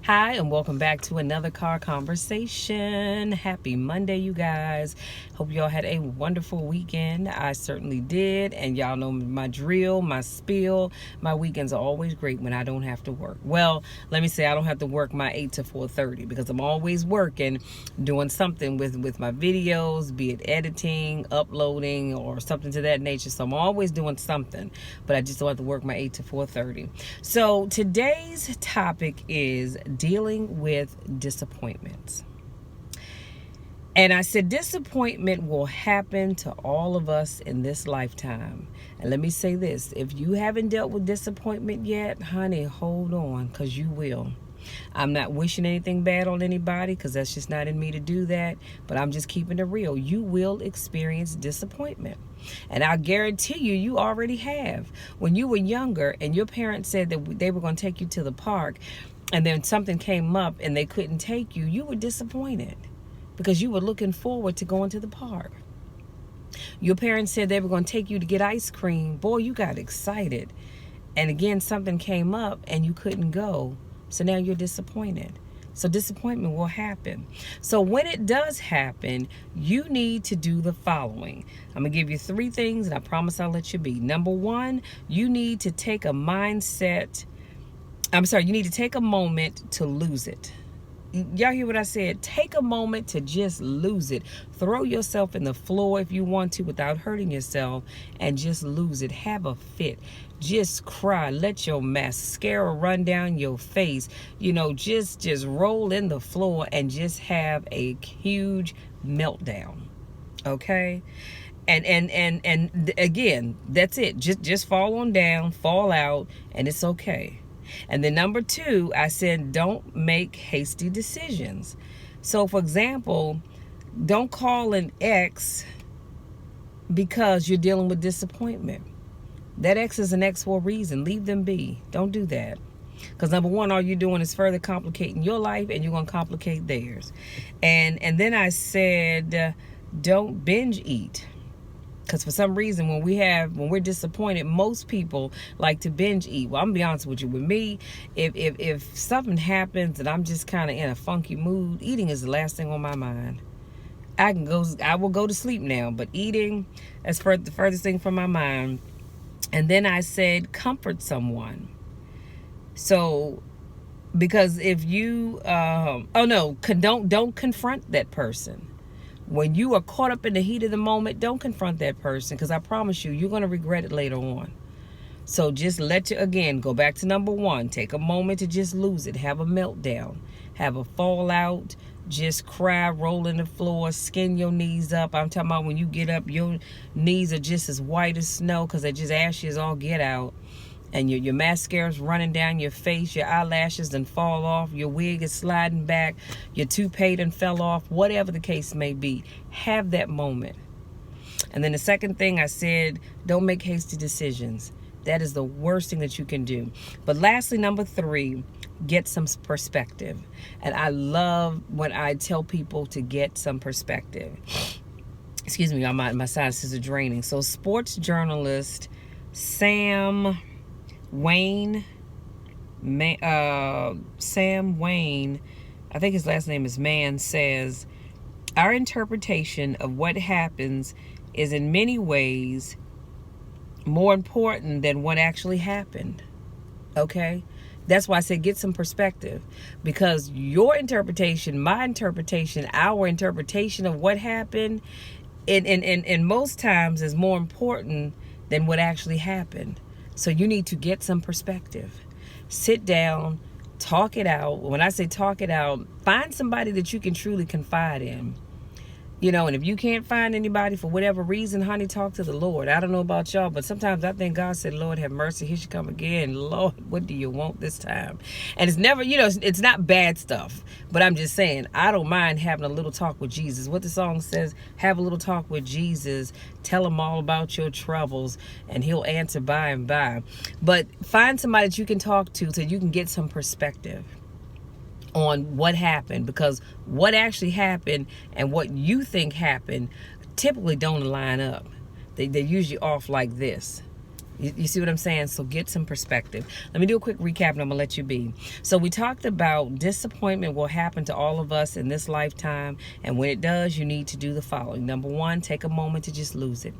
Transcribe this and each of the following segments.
Hi, and welcome back to another car conversation. Happy Monday, you guys. Hope y'all had a wonderful weekend. I certainly did. And y'all know my drill, my spiel. My weekends are always great when I don't have to work. Well, let me say I don't have to work my 8 to 4:30 because I'm always working, doing something with my videos, be it editing, uploading, or something to that nature. So I'm always doing something, but I just don't have to work my 8 to 4:30. So today's topic is dealing with disappointments. And I said disappointment will happen to all of us in this lifetime. And let me say this, if you haven't dealt with disappointment yet, honey, hold on, because you will. I'm not wishing anything bad on anybody because that's just not in me to do that. But I'm just keeping it real. You will experience disappointment. And I guarantee you, you already have. When you were younger and your parents said that they were going to take you to the park and then something came up and they couldn't take you, you were disappointed because you were looking forward to going to the park. Your parents said they were going to take you to get ice cream. Boy, you got excited. And again, something came up and you couldn't go. So now you're disappointed. So disappointment will happen. So when it does happen, you need to do the following. I'm going to give you 3 things and I promise I'll let you be. Number 1, you need to take a you need to take a moment to lose it. Y'all hear what I said? Take a moment to just lose it. Throw yourself in the floor if you want to without hurting yourself and just lose it. Have a fit. Just cry. Let your mascara run down your face. Just roll in the floor and just have a huge meltdown. Okay? And again, that's it. Just fall on down, fall out, and it's okay. And then number 2, I said, don't make hasty decisions. So, for example, don't call an ex because you're dealing with disappointment. That ex is an ex for a reason. Leave them be. Don't do that. Because number 1, all you're doing is further complicating your life and you're going to complicate theirs. And then I said, don't binge eat. Because for some reason, when we're disappointed, most people like to binge eat. Well, I'm going to be honest with you. With me, if something happens and I'm just kind of in a funky mood, eating is the last thing on my mind. I will go to sleep now, but eating is the furthest thing from my mind. And then I said, comfort someone. So, because if you, don't confront that person. When you are caught up in the heat of the moment, don't confront that person because I promise you, you're going to regret it later on. So just go back to number 1. Take a moment to just lose it. Have a meltdown. Have a fallout. Just cry, roll in the floor, skin your knees up. I'm talking about when you get up, your knees are just as white as snow because they're just ashes all get out. And your mascara's running down your face, your eyelashes done fall off, your wig is sliding back, your toupee done fell off, whatever the case may be. Have that moment. And then the second thing I said, don't make hasty decisions. That is the worst thing that you can do. But lastly, number 3, get some perspective. And I love when I tell people to get some perspective. Excuse me, my sinuses are draining. So sports journalist Sam Wein Man, Sam Wein, I think his last name is Man, says, our interpretation of what happens is in many ways more important than what actually happened. Okay? That's why I said get some perspective. Because your interpretation, my interpretation, our interpretation of what happened in most times is more important than what actually happened. So you need to get some perspective. Sit down, talk it out. When I say talk it out, find somebody that you can truly confide in. And if you can't find anybody for whatever reason, honey, talk to the Lord. I don't know about y'all, but sometimes I think God said, Lord, have mercy. Here she come again. Lord, what do you want this time? And it's never, it's not bad stuff. But I'm just saying, I don't mind having a little talk with Jesus. What the song says, have a little talk with Jesus. Tell him all about your troubles, and he'll answer by and by. But find somebody that you can talk to so you can get some perspective on what happened, because what actually happened and what you think happened typically don't line up. They're usually off like this. You see what I'm saying? So get some perspective. Let me do a quick recap and I'm going to let you be. So we talked about disappointment will happen to all of us in this lifetime. And when it does, you need to do the following. Number one, take a moment to just lose it.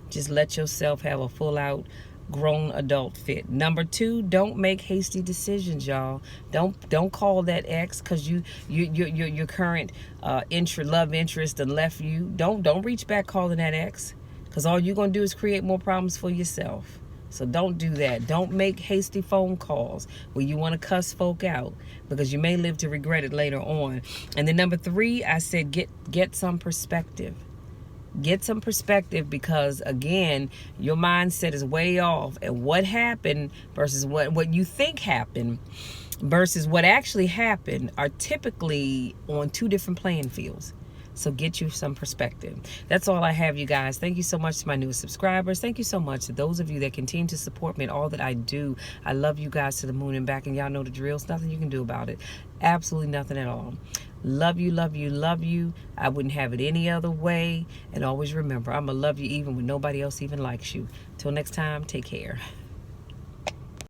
Just let yourself have a full out grown adult fit. Number two, don't make hasty decisions, y'all. Don't call that ex because your current love interest and left you. Don't reach back calling that ex, because all you're gonna do is create more problems for yourself. So don't do that. Don't make hasty phone calls where you want to cuss folk out, because you may live to regret it later on. And then number three, I said get some perspective. Get some perspective, because again, your mindset is way off, and what happened versus what you think happened versus what actually happened are typically on two different playing fields. So get you some perspective. That's all I have, you guys. Thank you so much to my newest subscribers. Thank you so much to those of you that continue to support me in all that I do. I love you guys to the moon and back, and y'all know the drill. There's nothing you can do about it. Absolutely nothing at all. Love you, love you, love you. I wouldn't have it any other way. And always remember, I'm going to love you even when nobody else even likes you. Till next time, take care.